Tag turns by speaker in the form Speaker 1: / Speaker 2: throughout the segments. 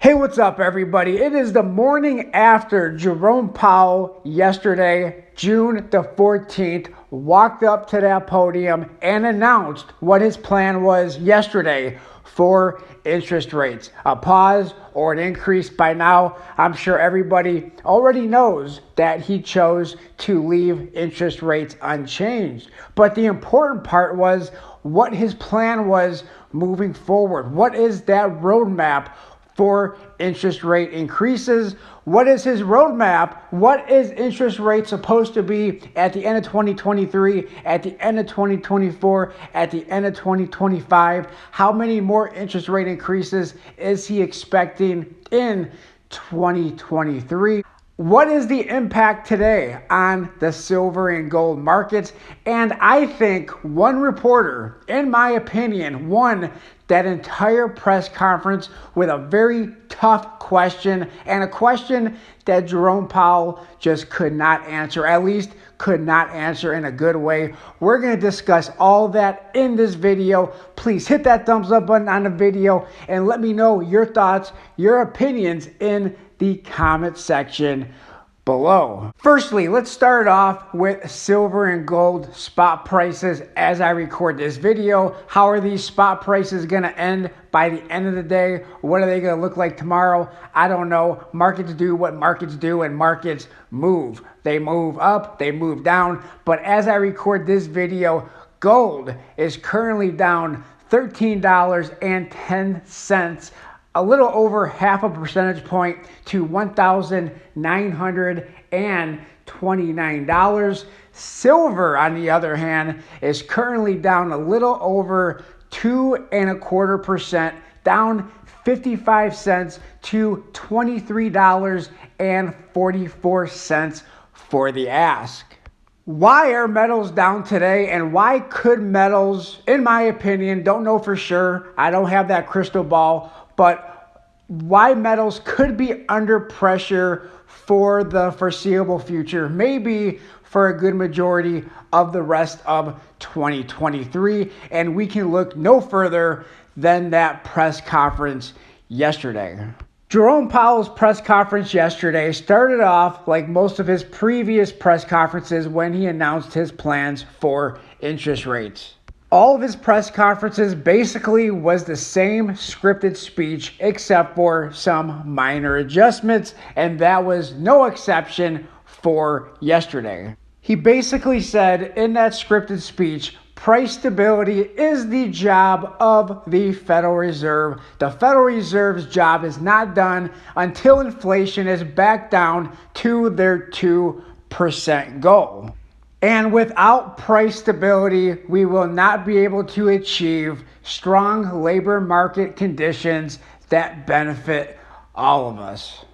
Speaker 1: Hey, what's up, everybody? It is the morning after Jerome Powell yesterday, June the 14th, walked up to that podium and announced what his plan was yesterday for interest rates. A pause or an increase. By now, I'm sure everybody already knows that he chose to leave interest rates unchanged. But the important part was what his plan was moving forward. What is that roadmap for interest rate increases? What is his roadmap? What is interest rate supposed to be at the end of 2023, at the end of 2024, at the end of 2025? How many more interest rate increases is he expecting in 2023? What is the impact today on the silver and gold markets? And I think one reporter, in my opinion, won that entire press conference with a very tough question, and a question that Jerome Powell just could not answer, at least could not answer in a good way. We're going to discuss all that in this video. Please hit that thumbs up button on the video and let me know your thoughts, your opinions in the comment section below. Firstly, let's start off with silver and gold spot prices as I record this video. How are these spot prices going to end by the end of the day? What are they going to look like tomorrow? I don't know. Markets do what markets do, and markets move. They move up, they move down. But as I record this video, gold is currently down $13.10, a little over half a percentage point to $1,929. Silver, on the other hand, is currently down a little over 2.25%, down 55 cents to $23.44 for the ask. Why are metals down today, and why could metals, in my opinion, don't know for sure, I don't have that crystal ball, but why metals could be under pressure for the foreseeable future, maybe for a good majority of the rest of 2023. And we can look no further than that press conference yesterday. Jerome Powell's press conference yesterday started off like most of his previous press conferences when he announced his plans for interest rates. All of his press conferences basically was the same scripted speech except for some minor adjustments, and that was no exception for yesterday. He basically said in that scripted speech, price stability is the job of the Federal Reserve. The Federal Reserve's job is not done until inflation is back down to their 2% goal. And without price stability, we will not be able to achieve strong labor market conditions that benefit all of us.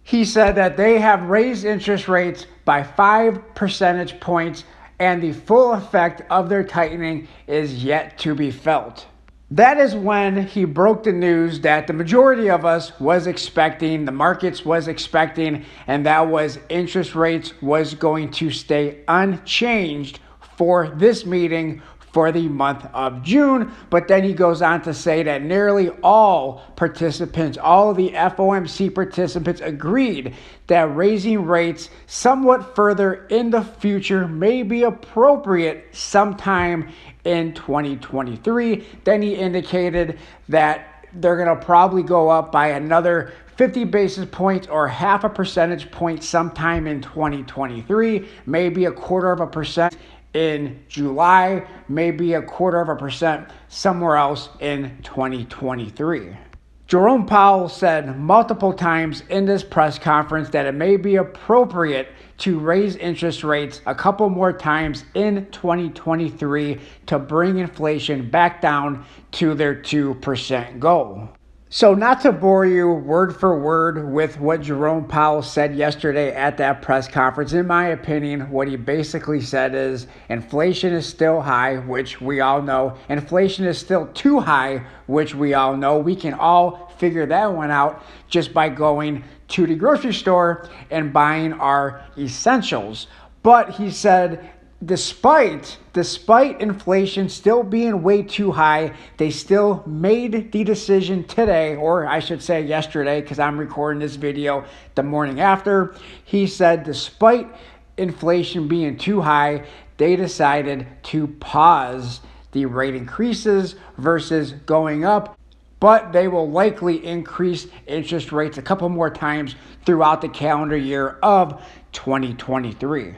Speaker 1: He said that they have raised interest rates by 5 percentage points, and the full effect of their tightening is yet to be felt. That is when he broke the news that the majority of us was expecting, the markets was expecting, and that was interest rates was going to stay unchanged for this meeting for the month of June. But then he goes on to say that nearly all participants, all of the FOMC participants, agreed that raising rates somewhat further in the future may be appropriate sometime in 2023. Then he indicated that they're going to probably go up by another 50 basis points or half a percentage point sometime in 2023, maybe 0.25% in July, maybe 0.25% somewhere else in 2023. Jerome Powell said multiple times in this press conference that it may be appropriate to raise interest rates a couple more times in 2023 to bring inflation back down to their 2% goal. So not to bore you word for word with what Jerome Powell said yesterday at that press conference, in my opinion, what he basically said is inflation is still high, which we all know. Inflation is still too high, which we all know. We can all figure that one out just by going to the grocery store and buying our essentials. But he said despite inflation still being way too high, they still made the decision today, or I should say yesterday, because I'm recording this video the morning after. He said despite inflation being too high, they decided to pause the rate increases versus going up, but they will likely increase interest rates a couple more times throughout the calendar year of 2023.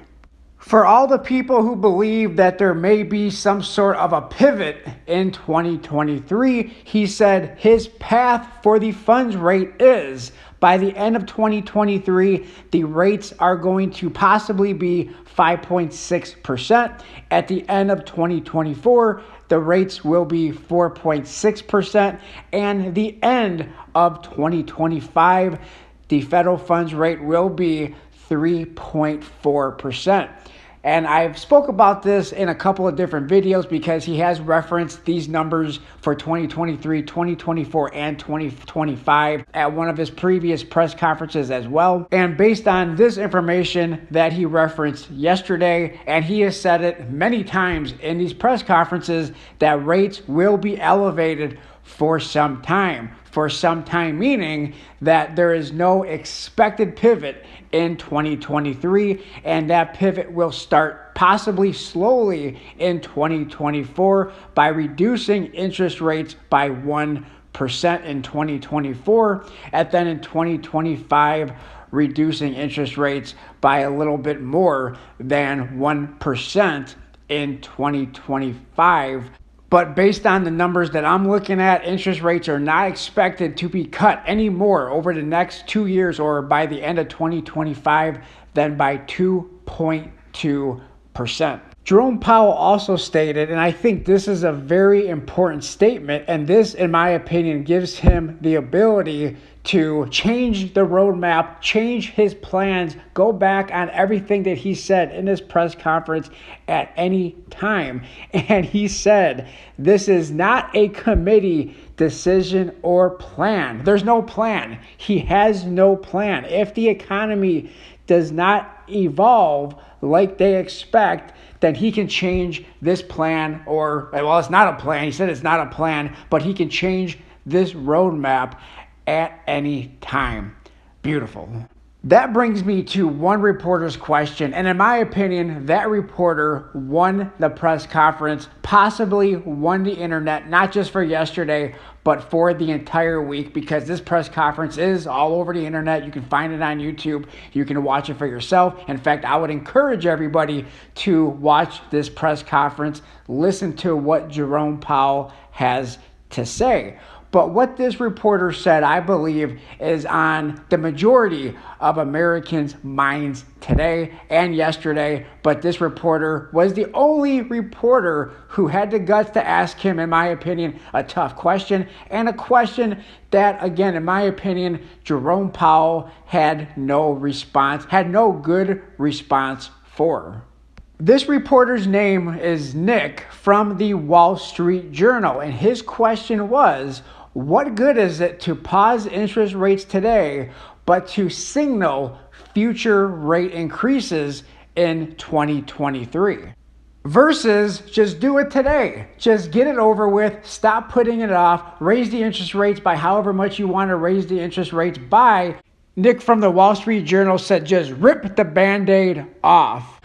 Speaker 1: For all the people who believe that there may be some sort of a pivot in 2023, he said his path for the funds rate is by the end of 2023, the rates are going to possibly be 5.6%. At the end of 2024, the rates will be 4.6%. And the end of 2025, the federal funds rate will be 3.4%. And I've spoke about this in a couple of different videos because he has referenced these numbers for 2023, 2024, and 2025 at one of his previous press conferences as well. And based on this information that he referenced yesterday, and he has said it many times in these press conferences, that rates will be elevated for some time. For some time, meaning that there is no expected pivot in 2023, and that pivot will start possibly slowly in 2024 by reducing interest rates by 1% in 2024, and then in 2025 reducing interest rates by a little bit more than 1% in 2025. But based on the numbers that I'm looking at, interest rates are not expected to be cut anymore over the next 2 years or by the end of 2025 than by 2.2%. Jerome Powell also stated, and I think this is a very important statement, and this, in my opinion, gives him the ability to change the roadmap, change his plans, go back on everything that he said in this press conference at any time. And he said, this is not a committee decision or plan. There's no plan. He has no plan. If the economy does not evolve like they expect, then he can change this plan, or, well, it's not a plan. He said it's not a plan, but he can change this roadmap at any time. Beautiful. That brings me to one reporter's question, and in my opinion, that reporter won the press conference, possibly won the internet, not just for yesterday, but for the entire week, because this press conference is all over the internet. You can find it on YouTube. You can watch it for yourself. In fact, I would encourage everybody to watch this press conference, listen to what Jerome Powell has to say. But what this reporter said, I believe, is on the majority of Americans' minds today and yesterday. But this reporter was the only reporter who had the guts to ask him, in my opinion, a tough question, and a question that, again, in my opinion, Jerome Powell had no good response for. This reporter's name is Nick from the Wall Street Journal, and his question was, what good is it to pause interest rates today, but to signal future rate increases in 2023? Versus just do it today. Just get it over with. Stop putting it off. Raise the interest rates by however much you want to raise the interest rates by. Nick from the Wall Street Journal said just rip the Band-Aid off.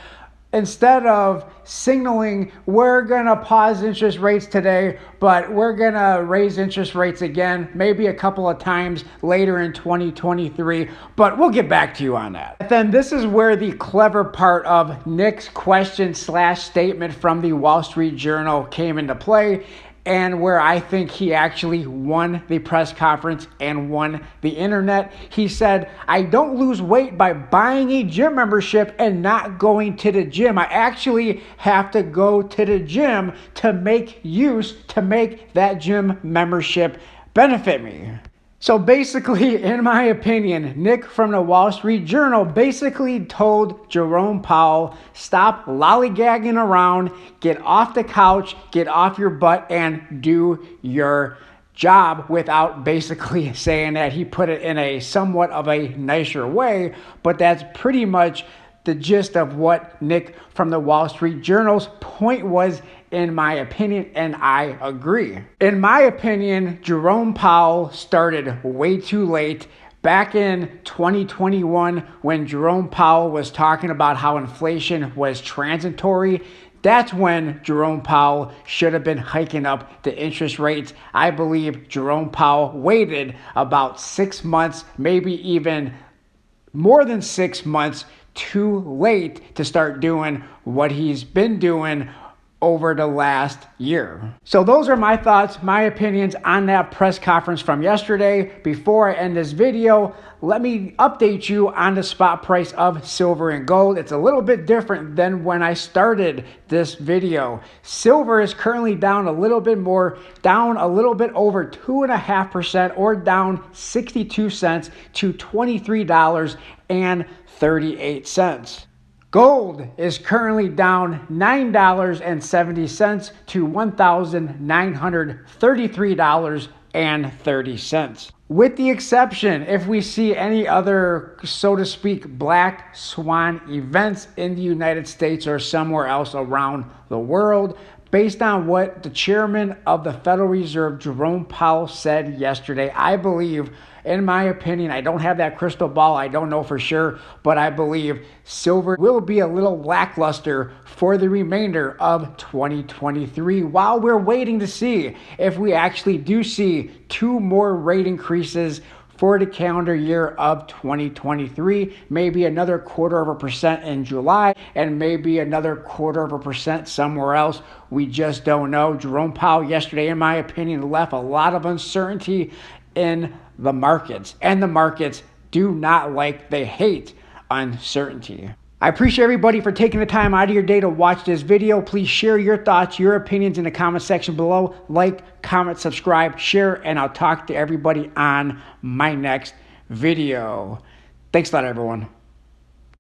Speaker 1: Instead of signaling, we're going to pause interest rates today, but we're going to raise interest rates again, maybe a couple of times later in 2023, but we'll get back to you on that. And then this is where the clever part of Nick's question/statement from the Wall Street Journal came into play, and where I think he actually won the press conference and won the internet. He said, I don't lose weight by buying a gym membership and not going to the gym. I actually have to go to the gym to make that gym membership benefit me. So basically, in my opinion, Nick from the Wall Street Journal basically told Jerome Powell, stop lollygagging around, get off the couch, get off your butt, and do your job, without basically saying that. He put it in a somewhat of a nicer way, but that's pretty much the gist of what Nick from the Wall Street Journal's point was, in my opinion, and I agree. In my opinion, Jerome Powell started way too late. Back in 2021, when Jerome Powell was talking about how inflation was transitory, that's when Jerome Powell should have been hiking up the interest rates. I believe Jerome Powell waited about 6 months, maybe even more than 6 months too late to start doing what he's been doing over the last year. So those are my thoughts, my opinions on that press conference from yesterday. Before I end this video, let me update you on the spot price of silver and gold. It's a little bit different than when I started this video. Silver is currently down a little bit more, down a little bit over 2.5%, or down 62 cents to $23.38. Gold is currently down $9.70 to $1,933.30. With the exception, if we see any other, so to speak, black swan events in the United States or somewhere else around the world, based on what the chairman of the Federal Reserve, Jerome Powell, said yesterday, I believe, in my opinion, I don't have that crystal ball, I don't know for sure, but I believe silver will be a little lackluster for the remainder of 2023, while we're waiting to see if we actually do see 2 more rate increases for the calendar year of 2023, maybe another 0.25% in July, and maybe another 0.25% somewhere else. We just don't know. Jerome Powell yesterday, in my opinion, left a lot of uncertainty in the markets, and the markets do not like, they hate uncertainty. I appreciate everybody for taking the time out of your day to watch this video. Please share your thoughts, your opinions in the comment section below. Like, comment, subscribe, share, and I'll talk to everybody on my next video. Thanks a lot, everyone.